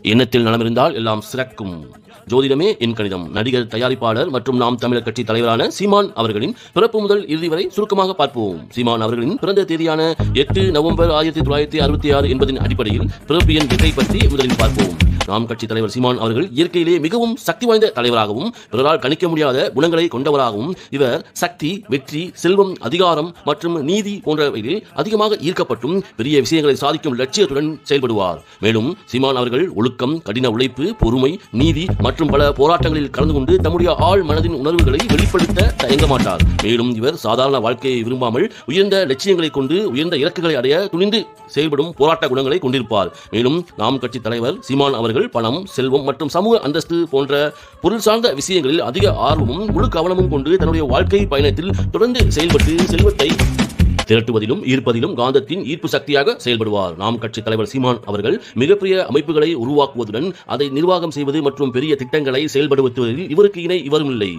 எண்ணத்தில் நலமிருந்தால் எல்லாம் சிறக்கும். ஜோதிடமே என் கணிதம். நடிகர், தயாரிப்பாளர் மற்றும் நாம் தமிழர் கட்சி தலைவரான சீமான் அவர்களின் பிறப்பு முதல் இறுதி வரை சுருக்கமாக பார்ப்போம். சீமான் அவர்களின் பிறந்த தேதியான 8 நவம்பர் 1966 என்பதின் அடிப்படையில் பிறப்பு எண் 8 பற்றி முதலில் பார்ப்போம். நாம் கட்சி தலைவர் சீமான் அவர்கள் இயற்கையிலே மிகவும் சக்தி வாய்ந்த தலைவராகவும் பிறரால் கணிக்க முடியாத குணங்களை கொண்டவராகவும் இவர் சக்தி, வெற்றி, செல்வம், அதிகாரம் மற்றும் நீதி போன்றவைகளில் அதிகமாக ஈர்க்கப்பட்டும் பெரிய விஷயங்களை சாதிக்கும் லட்சியத்துடன் செயல்படுவார். மேலும் சீமான் அவர்கள் ஒழுக்கம், கடின உழைப்பு, பொறுமை, நீதி மற்றும் பல போராட்டங்களில் கலந்து கொண்டு தம்முடைய ஆழ் மனதின் உணர்வுகளை வெளிப்படுத்த தயங்க மாட்டார். மேலும் இவர் சாதாரண வாழ்க்கையை விரும்பாமல் உயர்ந்த லட்சியங்களை கொண்டு உயர்ந்த இலக்குகளை அடைய துணிந்து செயல்படும் போராட்ட குணங்களை கொண்டிருப்பார். மேலும் நாம் கட்சி தலைவர் சீமான் அவர்கள் பணம், செல்வம் மற்றும் சமூக அந்தஸ்து போன்ற பொருள் சார்ந்த விஷயங்களில் அதிக ஆர்வமும் முழு கவனமும் கொண்டு தன்னுடைய வாழ்க்கை பயணத்தில் தொடர்ந்து செயல்பட்டு செல்வத்தை திரட்டுவதிலும் ஈர்ப்பதிலும் காந்தத்தின் ஈர்ப்பு சக்தியாக செயல்படுவார். நாம் கட்சி தலைவர் சீமான் அவர்கள் மிகப்பெரிய அமைப்புகளை உருவாக்குவதுடன் அதை நிர்வாகம் செய்வது மற்றும் பெரிய திட்டங்களை செயல்படுத்துவதில் இவருக்கு இணை இவரும் இல்லை.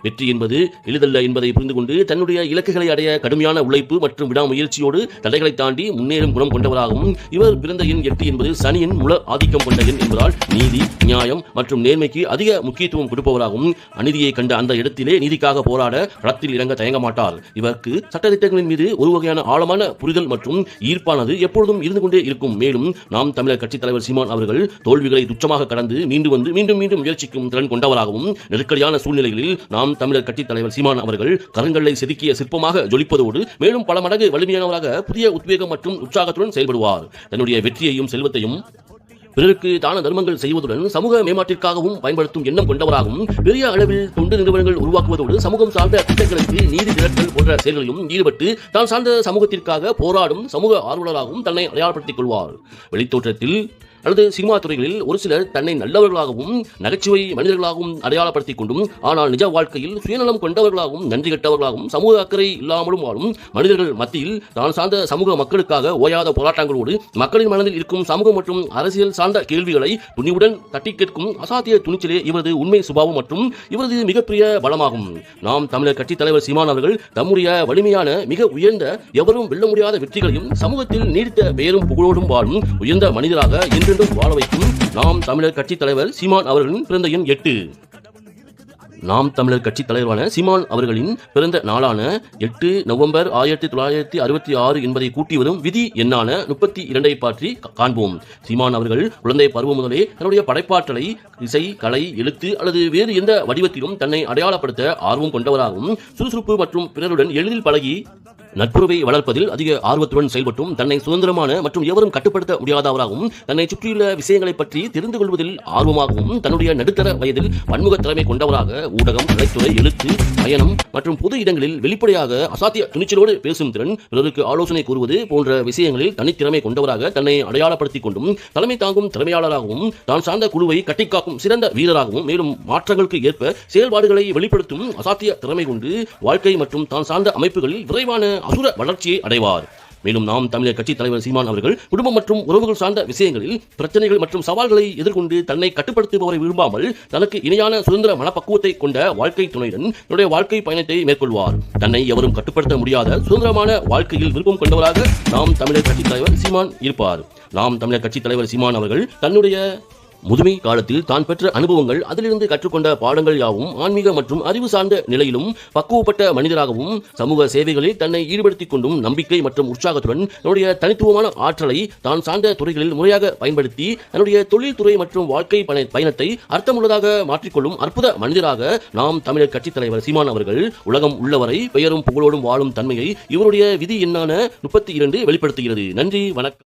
வெற்றி என்பது எளிதல்ல என்பதை புரிந்து கொண்டு தன்னுடைய இலக்குகளை அடைய கடுமையான உழைப்பு மற்றும் விடாமுயற்சியோடு தடைகளை தாண்டி முன்னேறும் குணம் கொண்டவராகவும் இவர் பிறந்த எண் 8 என்பது சனியின் முழு ஆதிக்கம் கொண்ட எண் என்பதால் நீதி, நியாயம் மற்றும் நேர்மைக்கு அதிக முக்கியத்துவம் கொடுப்பவராகவும் அநீதியை கண்ட அந்த இடத்திலே நீதிக்காக போராட களத்தில் இறங்க தயங்க மாட்டார். இவருக்கு சட்டத்திட்டங்களின் மீது ஒரு வகையான ஆழமான புரிதல் மற்றும் ஈர்ப்பானது எப்பொழுதும் இருந்து கொண்டே இருக்கும். மேலும் நாம் தமிழர் கட்சி தலைவர் சீமான் அவர்கள் தோல்விகளை துச்சமாக கடந்து மீண்டும் முயற்சிக்கும் திறன் கொண்டவராகவும் நெருக்கடியான சூழ்நிலைகளில் நாம் தமிழர் கட்சி தலைவர் சீமான் அவர்கள் கரங்களை செதுக்கிய சிற்பமாக ஜொலிப்பதோடு மேலும் பல மடங்கு வலிமையானவராக புதிய உத்வேகம் மற்றும் உற்சாகத்துடன் செயல்படுவார். தன்னுடைய வெற்றியையும் செல்வத்தையும் பிறருக்கு தான தர்மங்கள் செய்வதுடன் சமூக மேம்பாட்டிற்காகவும் பயன்படுத்தும் எண்ணம் கொண்டவராகவும் பெரிய அளவில் தொண்டு நிறுவனங்கள் உருவாக்குவதோடு சமூகம் சார்ந்த திட்டங்களுக்கு நீதி திரட்டல் போன்ற செயல்களிலும் ஈடுபட்டு தான் சார்ந்த சமூகத்திற்காக போராடும் சமூக ஆர்வலராகவும் தன்னை அடையாளப்படுத்திக் கொள்வார். வெளித்தோற்றத்தில் அல்லது சினிமா துறைகளில் ஒரு சிலர் தன்னை நல்லவர்களாகவும் நகைச்சுவை மனிதர்களாகவும் அடையாளப்படுத்திக் கொண்டும் ஆனால் நிஜ வாழ்க்கையில் சுயநலம் கொண்டவர்களாகவும் நன்றி கெட்டவர்களாகவும் சமூக அக்கறை இல்லாமலும் வாழும் மனிதர்கள் மத்தியில் தான் சார்ந்த சமூக மக்களுக்காக ஓயாத போராட்டங்களோடு மக்களின் மனதில் இருக்கும் சமூகம் மற்றும் அரசியல் சார்ந்த கேள்விகளை துணிவுடன் தட்டி கேட்கும் அசாத்திய துணிச்சலே இவரது உண்மை சுபாவம் மற்றும் இவரது மிகப்பெரிய பலமாகும். நாம் தமிழர் கட்சி தலைவர் சீமான் அவர்கள் தம்முடைய வலிமையான மிக உயர்ந்த எவரும் வெல்ல முடியாத வெற்றிகளையும் சமூகத்தில் நீடித்த பெயரும் புகழோடும் வாழும் உயர்ந்த மனிதராக என்றென்றும் வாழ வைக்கும் நாம் தமிழர் கட்சி தலைவர் சீமான் அவர்களின் பிறந்த எண் 8. நாம் தமிழர் கட்சி தலைவரான சீமான் அவர்களின் பிறந்த நாளான 8 நவம்பர் 1966 என்பதை கூட்டி வரும் விதி எண்ணான 32 பற்றி காண்போம். சீமான் அவர்கள் குழந்தை பருவம் முதலே தன்னுடைய படைப்பாற்றலை இசை, கலை, எழுத்து அல்லது வேறு எந்த வடிவத்திலும் தன்னை அடையாளப்படுத்த ஆர்வம் கொண்டவராகவும் சுறுசுறுப்பு மற்றும் பிறருடன் எளிதில் பழகி நட்புறவை வளர்ப்பதில் அதிக ஆர்வத்துடன் செயல்பட்டும் தன்னை சுதந்திரமான மற்றும் எவரும் கட்டுப்படுத்த முடியாதவராகவும் தன்னை சுற்றியுள்ள விஷயங்களை பற்றி தெரிந்து கொள்வதில் ஆர்வமாகவும் தன்னுடைய நடுத்தர வயதில் பன்முக திறமை கொண்டவராக ஊடகம், கலைத்துறை, எழுத்து, பயணம் மற்றும் பொது இடங்களில் வெளிப்படையாக அசாத்திய துணிச்சலோடு பேசும் திறன், பிறருக்கு ஆலோசனை கூறுவது போன்ற விஷயங்களில் தனித்திறமை கொண்டவராக தன்னை அடையாளப்படுத்திக் கொண்டும் தலைமை தாங்கும் திறமையாளராகவும் தான் சார்ந்த குழுவை கட்டிக்காக்கும் சிறந்த வீரராகவும் மேலும் மாற்றங்களுக்கு ஏற்ப செயல்பாடுகளை வெளிப்படுத்தும் அசாத்திய திறமை கொண்டு வாழ்க்கை மற்றும் தான் சார்ந்த அமைப்புகளில் விரைவான அசுர வளர்ச்சியை அடைவார். மேலும் நாம் தமிழர் கட்சி தலைவர் சீமான் அவர்கள் குடும்பம் மற்றும் உறவுகள் சார்ந்த விஷயங்களில் பிரச்சனைகள் மற்றும் சவால்களை எதிர்கொண்டு தன்னை கட்டுப்படுத்துபவரை விரும்பாமல் தனக்கு இணையான சுதந்திர மனப்பக்குவத்தை கொண்ட வாழ்க்கை துணையுடன் தன்னுடைய வாழ்க்கை பயணத்தை மேற்கொள்வார். தன்னை எவரும் கட்டுப்படுத்த முடியாத சுதந்திரமான வாழ்க்கையில் விருப்பம் கொண்டவராக நாம் தமிழர் கட்சி தலைவர் சீமான் இருப்பார். நாம் தமிழர் கட்சி தலைவர் சீமான் அவர்கள் தன்னுடைய முதுமை காலத்தில் தான் பெற்ற அனுபவங்கள், அதிலிருந்து கற்றுக்கொண்ட பாடங்கள் யாவும் ஆன்மீக மற்றும் அறிவு சார்ந்த நிலையிலும் பக்குவப்பட்ட மனிதராகவும் சமூக சேவைகளில் தன்னை ஈடுபடுத்திக் கொண்டும் நம்பிக்கை மற்றும் உற்சாகத்துடன் தன்னுடைய தனித்துவமான ஆற்றலை தான் சார்ந்த துறைகளில் முறையாக பயன்படுத்தி தன்னுடைய தொழில்துறை மற்றும் வாழ்க்கை பயணத்தை அர்த்தமுள்ளதாக மாற்றிக்கொள்ளும் அற்புத மனிதராக நாம் தமிழர் கட்சி தலைவர் சீமான் அவர்கள் உலகம் உள்ளவரை பெயரும் புகழோடும் வாழும் தன்மையை இவருடைய விதி எண்ணான 32 வெளிப்படுத்துகிறது. நன்றி, வணக்கம்.